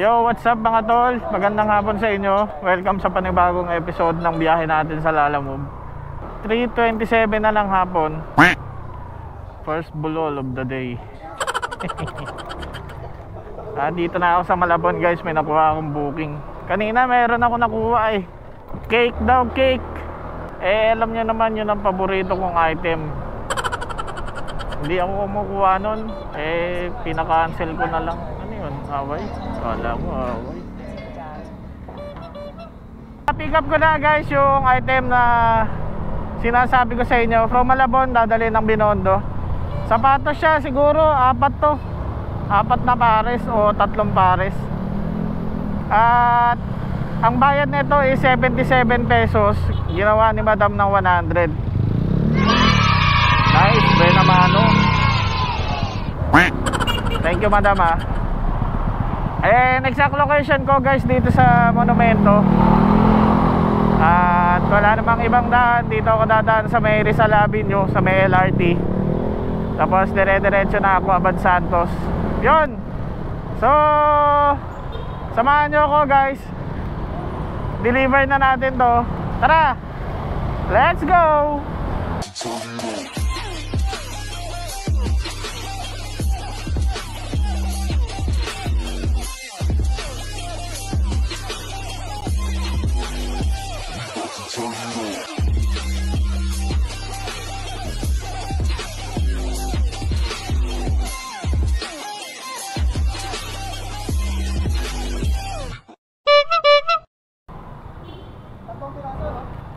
Yo, what's up mga tol? Magandang hapon sa inyo. Welcome sa panibagong episode ng biyahe natin sa Lalamove. 3:27 na lang hapon. First bulol of the day. Dito na ako sa Malabon guys, may nakuha akong booking. Kanina meron ako nakuha eh. Cake daw, cake. Alam nyo naman yun ang paborito kong item. Hindi ako kumukuha nun. Pinaka-cancel ko na lang. Ano yun? Away? Kala mo away. Pick up ko na guys yung item na sinasabi ko sa inyo. From Malabon, dadalhin ng Binondo. Sapatos siya, siguro 4 to. 4 na pares o 3 pares. At ang bayad nito is 77 pesos. Ginawa ni madam ng 100. Nice, buena mano. Thank you madam ha. Exact location ko guys dito sa Monumento. At wala namang ibang daan. Dito ako dadaan sa may Rizal Avenue, sa may LRT. Tapos dire-diretso na ako Abad Santos. Yun. So samahan nyo ako guys. Deliver na natin to. Tara, let's go.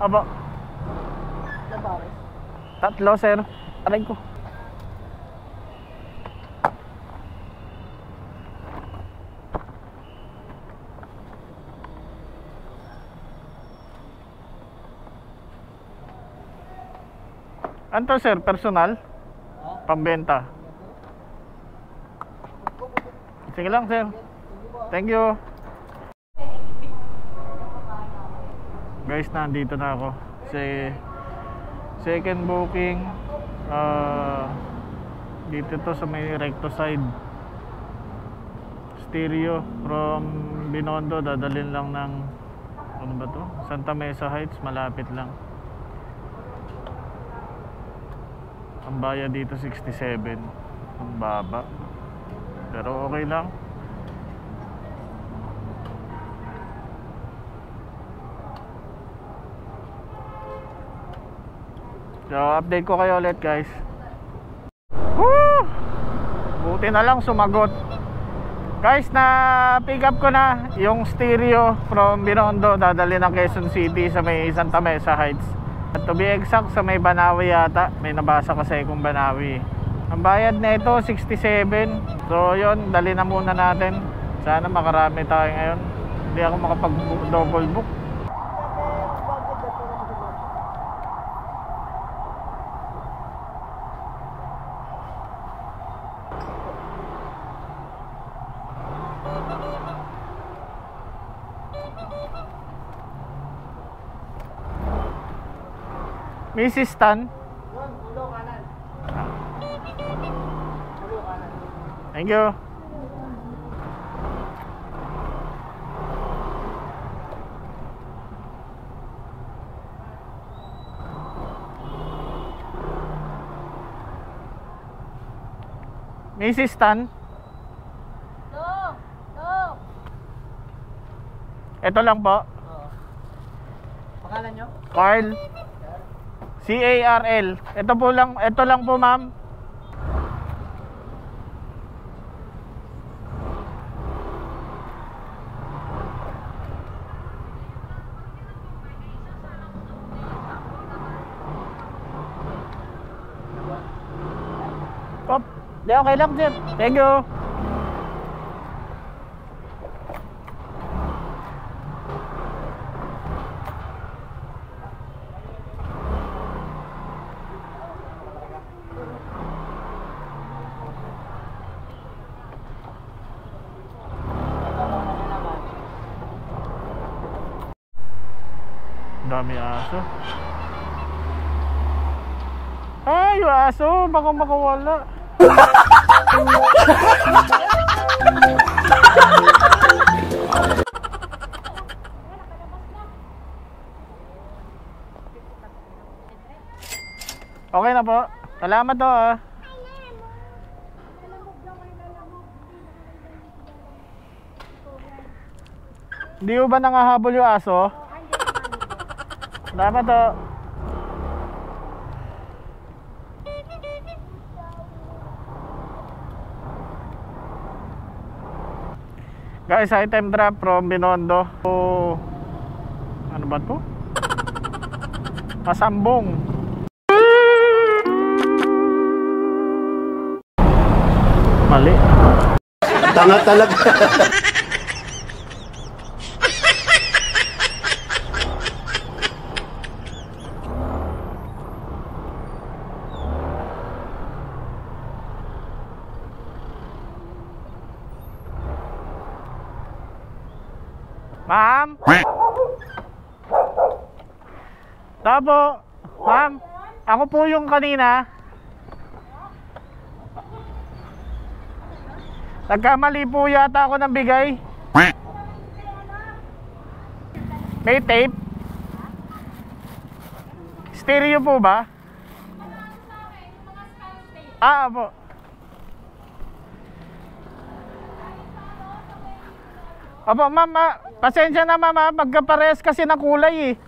Aba. 3 sir. Aray ko. Anto sir, personal? Pambenta. Sige lang sir. Thank you. Guys, nandito na ako. Second booking. Dito to sa may recto side. Stereo from Binondo, dadalhin lang ng ano ba to? Santa Mesa Heights, malapit lang. Ang bayad dito 67. Ang baba. Pero okay lang. So update ko kayo ulit guys. Woo! Buti na lang sumagot. Guys, na pick up ko na yung stereo from Binondo, dadali ng Quezon City sa may Santa Mesa Heights. At to be exact, sa may Banawi yata. May nabasa kasi kung Banawi. Ang bayad na ito 67. So yun, dali na muna natin. Sana makarami tayo ngayon. Hindi ako makapag double book. Mrs. Tan. Ulo kanan. Ulo kanan. Thank you. Mrs. Tan. No. Ito lang po. Pangalan nyo? Carl. C-A-R-L. Ito lang po ma'am. Pop, di okay lang sir. Thank you. Dami aso. Ay, yung aso, baka makawala. Okay na po. Salamat to ah. Hindi ba nangahabol yung aso? Salamat to. Guys, item drop from Binondo. So, ano ba to? Pasambong. Mali. Tanga talaga. Ma'am? Tapo. Ma'am, ako po yung kanina. Nagkamali po yata ako ng bigay. May tape? Stereo po ba? Ah, po. Opo, ma'am, pasensya na ma'am, magkapares kasi na kulay eh.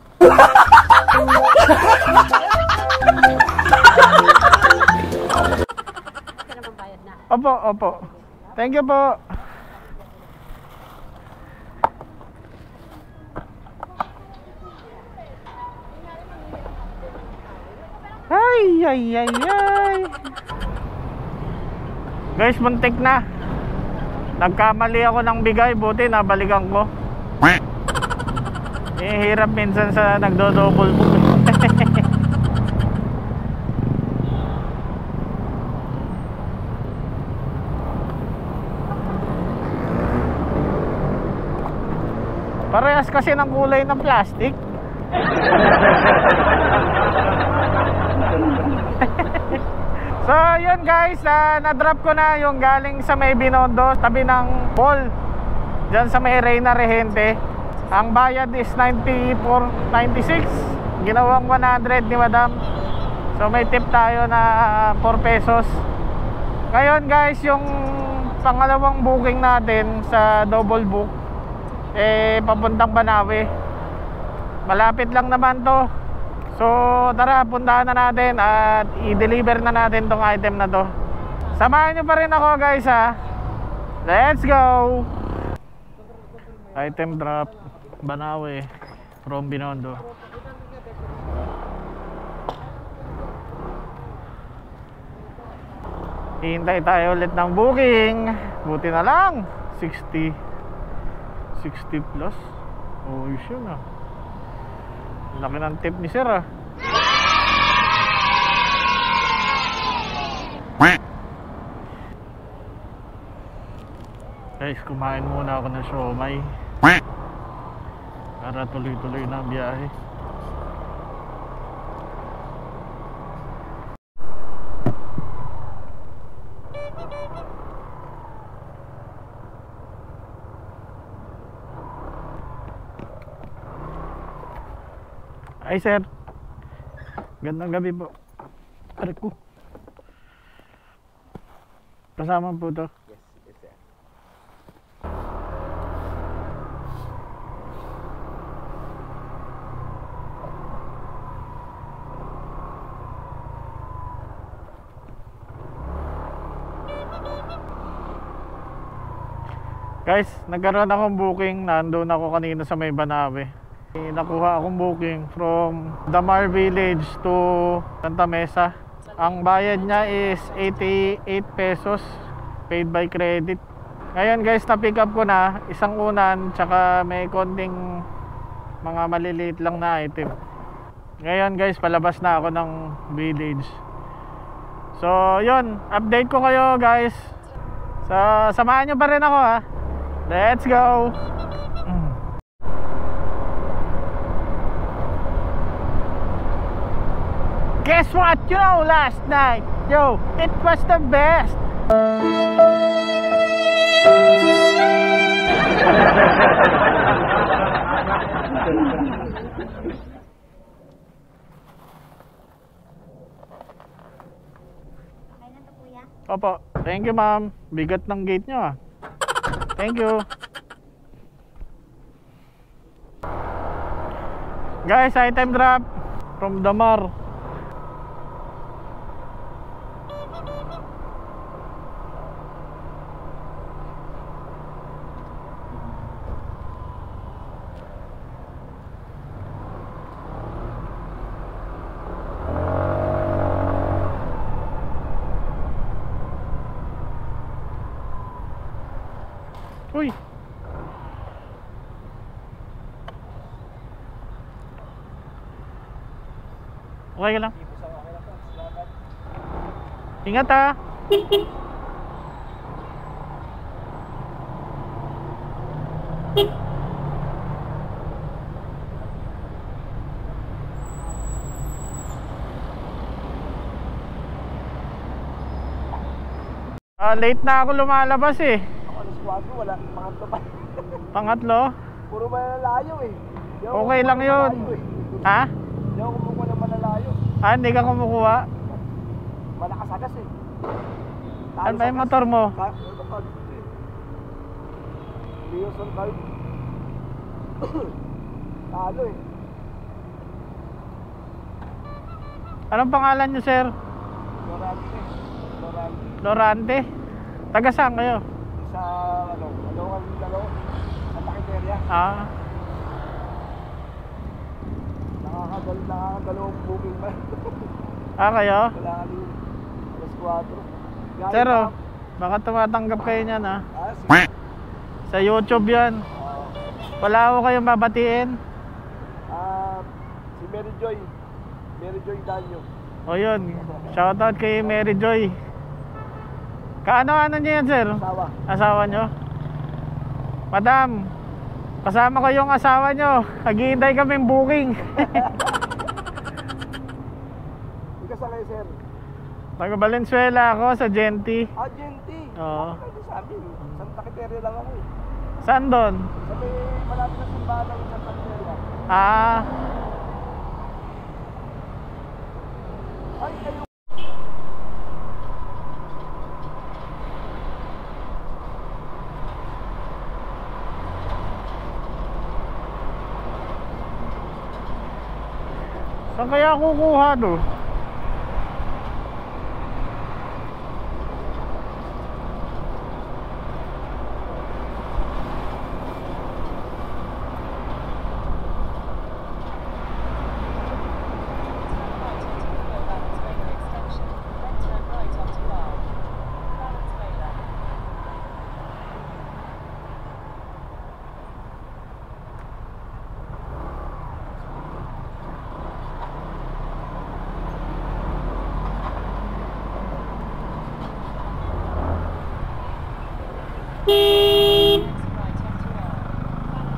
Opo, opo. Thank you po. Ay, ay, ay, ay. Guys, muntik na. Nagkamali ako ng bigay, buti nabalikan ko. Hirap minsan sa nagdo-double book. Parehas kasi ng kulay ng plastic. So yun guys, na-drop ko na yung galing sa may Binondo, tabi ng mall, dyan sa may Reyna Regente. Ang bayad is 94.96, ginawang 100 ni madam. So may tip tayo na 4 pesos. Ngayon guys, yung pangalawang booking natin sa double book, papuntang Banawe. Malapit lang naman to. So tara, puntahan na natin at i-deliver na natin tong item na to. Samahan nyo pa rin ako guys ha. Let's go. Item drop Banawe from Binondo. Hintay tayo ulit ng booking. Buti na lang 60 plus. Oh yun ah. Laki ng tip ni sir ah. Guys, kumain muna ako ng siomay para tuloy-tuloy na ang biyahe. Ay sir, gandang gabi po. Aray ko, kasama po to. Yes sir. Guys, nagkaroon akong booking. Nandun ako kanina sa may Banawe. Nakuha akong booking from Damar Village to Santa Mesa. Ang bayad niya is 88 pesos, paid by credit. Ngayon guys, na-pick up ko na isang unan, tsaka may konting mga maliliit lang na item. Ngayon guys, palabas na ako ng village. So yun, update ko kayo guys. So samahan nyo pa rin ako ha. Let's go. Guess what? You know, last night, yo, it was the best. Opo. Thank you, ma'am. Bigat ng gate nyo, ah. Thank you. Guys, item drop from Damar. Uy. Okay ka lang. Ingat, ha. Late na ako lumalabas eh. Wala, pangatlo pa. Pangatlo? Puro malalayo eh. Okay lang yun. Ha? Hindi ako kumukuha ng malalayo. Hindi ka kumukuha? Malakas agas eh. Ano ba yung motor mo? Lioson card. Talo eh. Anong pangalan nyo, sir? Lorante. Lorante? Taga saan kayo? Sa dalaw. Sa Takiteria. Nakakadalawang booking pa. Kayo? Wala kami. Alas 4. Sir, baka tumatanggap kayo niyan, ha? Sige. Sa YouTube yan. Wala ako kayong babatiin. Si Mary Joy. Mary Joy Danyo. O yun, shoutout kay Mary Joy. Kaano-ano niya yan, sir? Asawa. Asawa nyo? Madam, kasama ko yung asawa nyo. Naghihintay kaming booking. Ika sa kayo, sir? Taga Valenzuela ako sa Genti. Genti. Oo. Pwede sa amin. Sa Takiteria lang ako eh. Saan doon? Sa may malapit na simbahan ng Santa Takiteria. Ay, kayo. Saan kaya kukuha to?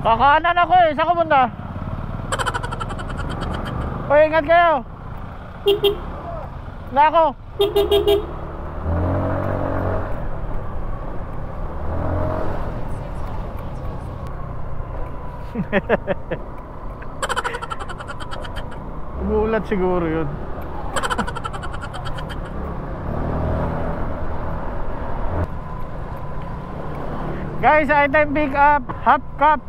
Kakanan ako eh, saan ka punta? Uy, ingat kayo. Na ako. Gulat siguro yun. Guys, item pick up, half cab.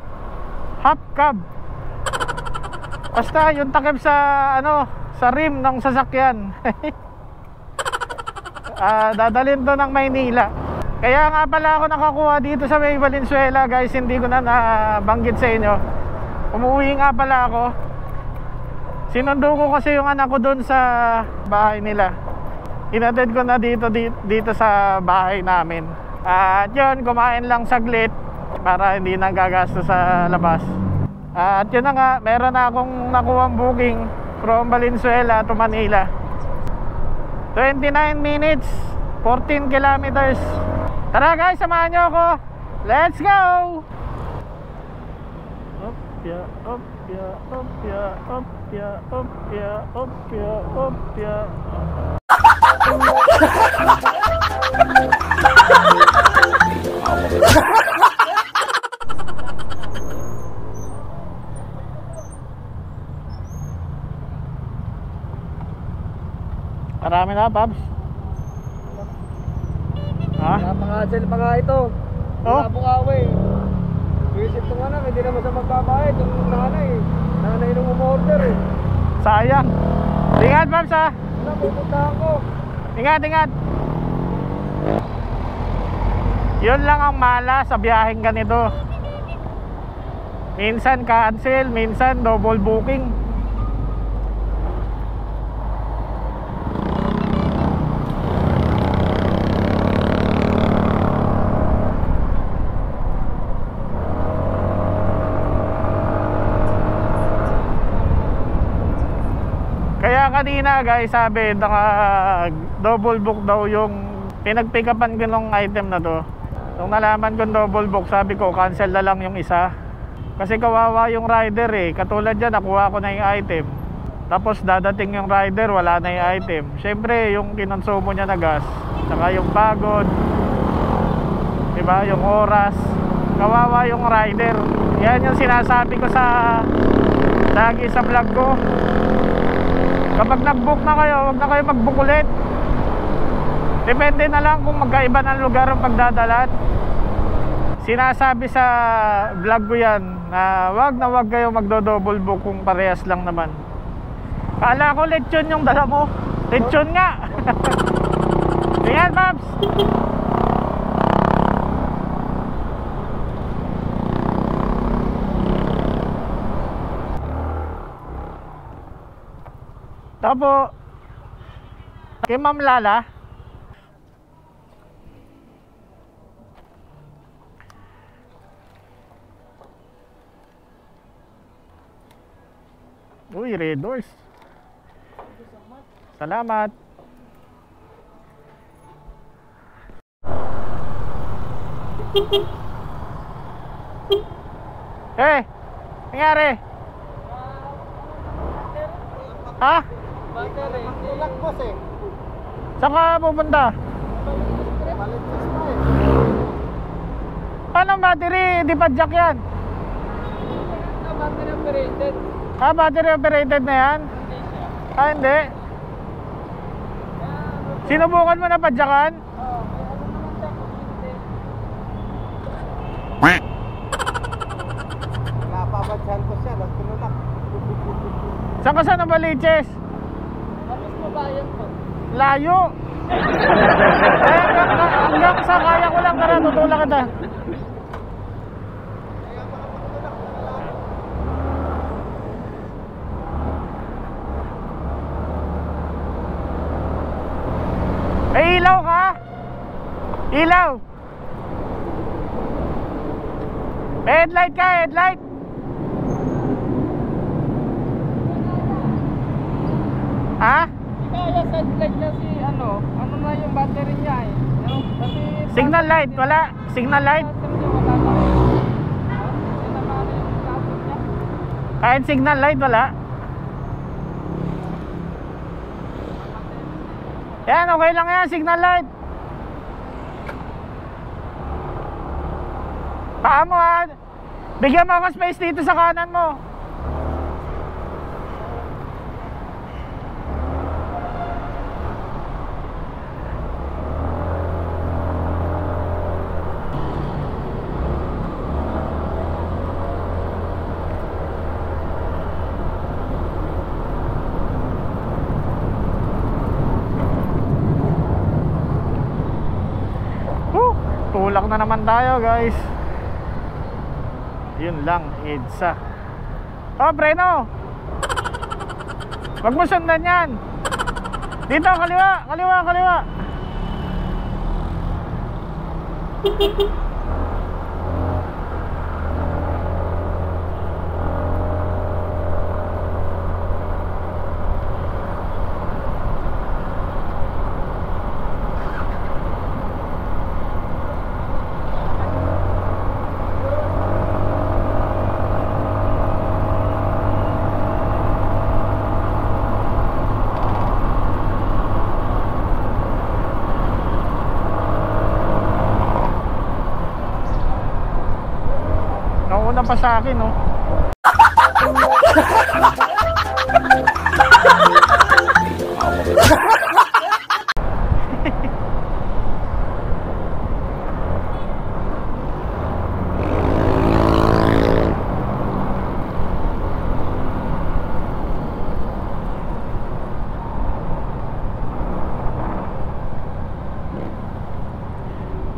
Basta yung takip sa sa rim ng sasakyan. Dadalhin to ng Maynila. Kaya nga pala ako nakakuha dito sa May Valenzuela, guys. Hindi ko na nabanggit sa inyo. Umuwi nga pala ako. Sinundo ko kasi yung anak ko doon sa bahay nila. Inatid ko na dito sa bahay namin. At yun, kumain lang saglit para hindi nang gagasto sa labas. At yun na nga, meron na akong nakuhang booking from Valenzuela to Manila. 29 minutes, 14 kilometers. Tara guys, samahan nyo ako. Let's go! Opya, opya, opya, opya, opya, opya, opya. Paps? Ha? Napaka-hassle pa nga ito. Oh? Napakaaway. Visit itong anak, hindi naman sa magbabayad. Yung nanay, nanay nung umorder eh. Sayang. Ingat Paps ha. Wala, pupuntahan ko. Ingat, ingat. Yun lang ang mala sa biyaheng ganito. Minsan cancel, minsan double booking. Kaya kanina guys, sabi naka double book daw yung pinag-pick upan ko ng item na to. Nung nalaman ko double book, sabi ko cancel na lang yung isa. Kasi kawawa yung rider eh. Katulad dyan, nakuha ko na yung item. Tapos dadating yung rider, wala na yung item. Syempre, yung kinonsumo niya na gas, saka yung pagod, diba? Yung oras. Kawawa yung rider. Yan yung sinasabi ko lagi sa vlog ko. Kapag nag-book na kayo, huwag na kayo mag-book ulit. Depende na lang kung magkaiba ng lugar ang pagdadalat. Sinasabi sa vlog ko yan na wag kayo magdo-double book kung parehas lang naman. Kala ko lechon yung dala mo. Lechon nga. Tingnan Paps. Tapo kay Ma'am Lala. Uy, red doors. Salamat. Eh, nangyari? Ha? Tulak boss eh. Saan ka pupunta? Paano ang battery? Di pa jack yan? Battery operated. Ah, battery operated na yan? Ah, hindi. Sinubukan mo na padyakan? Napabadyan ko siya, nagtulak. Saan ka sa Nabaliches? Tapos mabayan po. Layo. Eh, hanggang sa kaya ko lang, tara, tutulak kita. Eh, ilaw ka? Ilaw. May headlight ka, headlight. Ha? Kaya sa headlight niya si ano na yung battery niya eh. Kasi Signal light, wala. Signal light. Kahit signal light, wala. Yan, okay lang yan, signal light. Paa mo ha. Bigyan mo ako space dito sa kanan mo. Tulak na naman tayo guys. Yun lang, EDSA. Oh, preno. Wag mo sundan yan. Dito, kaliwa, kaliwa, kaliwa. Nauna pa sa akin, no?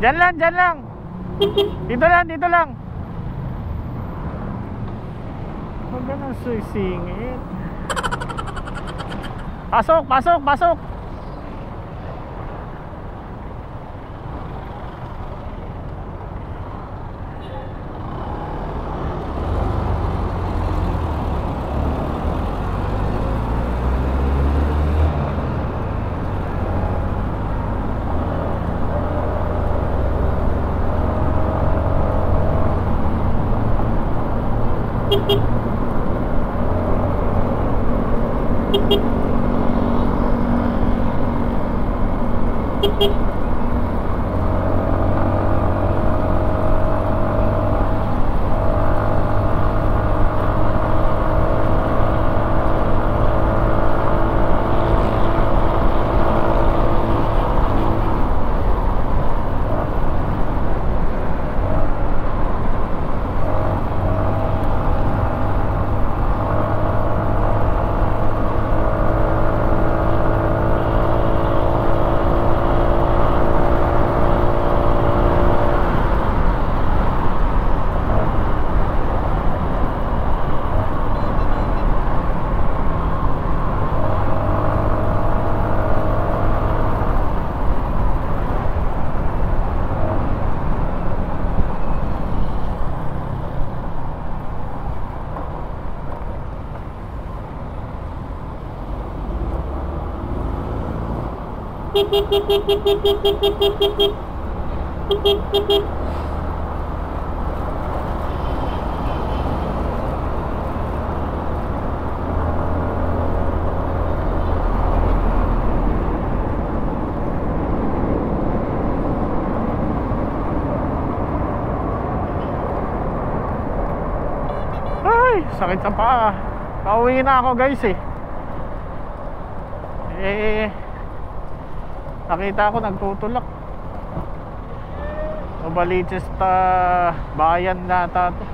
Diyan lang, diyan lang. Dito lang, dito lang. Huwag ka nang sisingit. Pasok, pasok, pasok. Ay, sakit sa paa. Pauwi na ako guys eh. Nakita ko nagtutulak. Novaliches bayan nata to.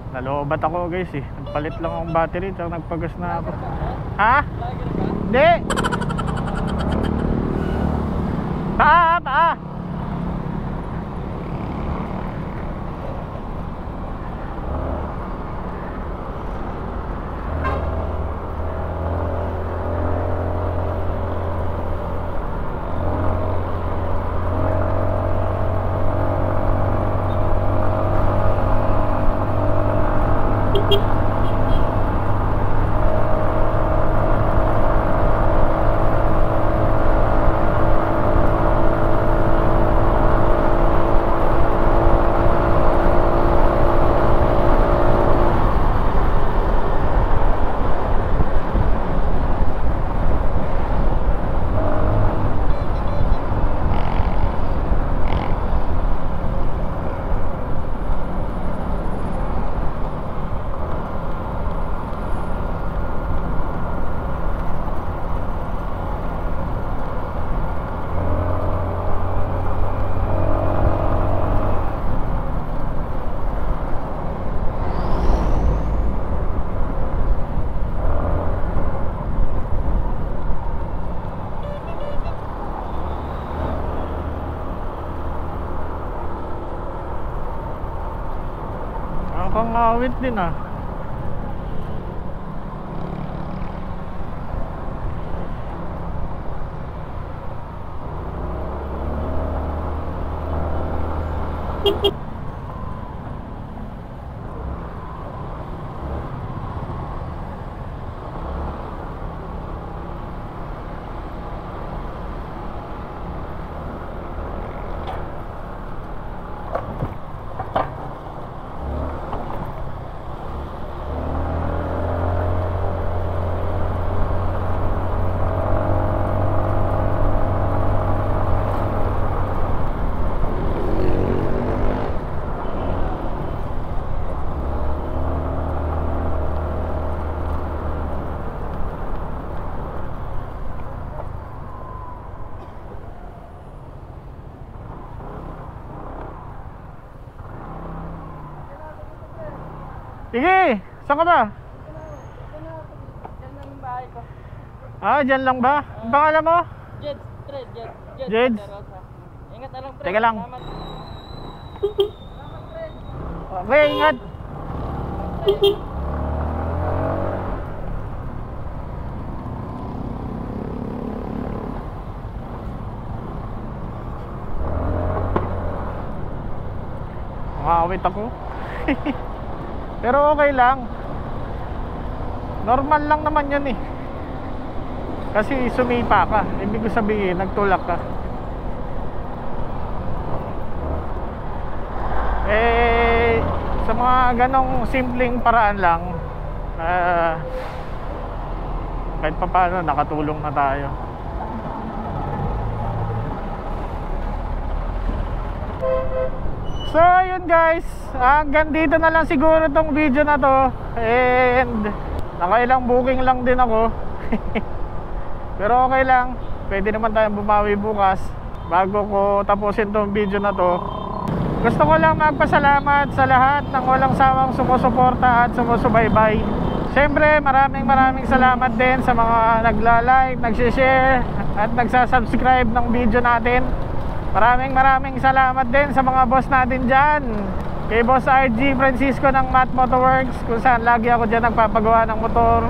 Nalobat ako guys eh. Nagpalit lang akong battery tsaka nagpagas na ako. Ha? Hindi. Paa. Parang awit din ah. Sige, saan ka ba? Yan lang yung bahay ko. Ah, dyan lang ba? Ang pangalan mo? Jeds, pre, Jeds. Jeds? Ingat na lang, pre. Teka lang. Salamat. Okay, ingat. Makakawit ako. Pero okay lang. Normal lang naman yun eh. Kasi sumipa ka. Ibig ko sabihin, nagtulak ka. Eh, sa mga ganong simpleng paraan lang, kahit pa paano, nakatulong na tayo. So yun guys, hanggang dito na lang siguro tong video na to. And nakailang booking lang din ako. Pero okay lang, pwede naman tayong bumawi bukas bago ko tapusin tong video na to. Gusto ko lang magpasalamat sa lahat ng walang sawang sumusuporta at sumusubaybay. Siyempre maraming salamat din sa mga nagla-like, nagsishare at nagsasubscribe ng video natin. Maraming salamat din sa mga boss natin dyan. Kay Boss RG Francisco ng Matt Motorworks, kung saan lagi ako dyan nagpapagawa ng motor.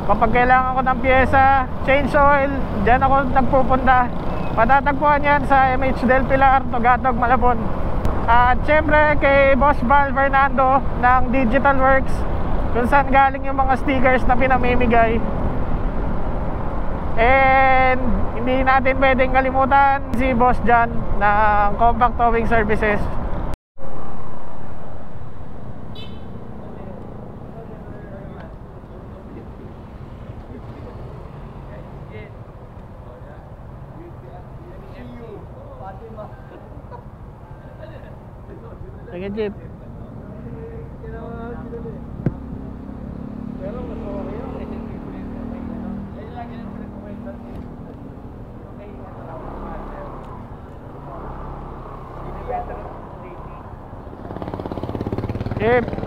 Kapag kailangan ko ng pyesa, change oil, dyan ako nagpupunta. Patatagpuan yan sa MH Del Pilar, Tugatog, Malabon. At syempre kay Boss Val Fernando ng Digital Works, kung saan galing yung mga stickers na pinamimigay. And hindi natin pwedeng kalimutan si Boss John ng Compact Towing Services. Sige, Jeep. Jeep.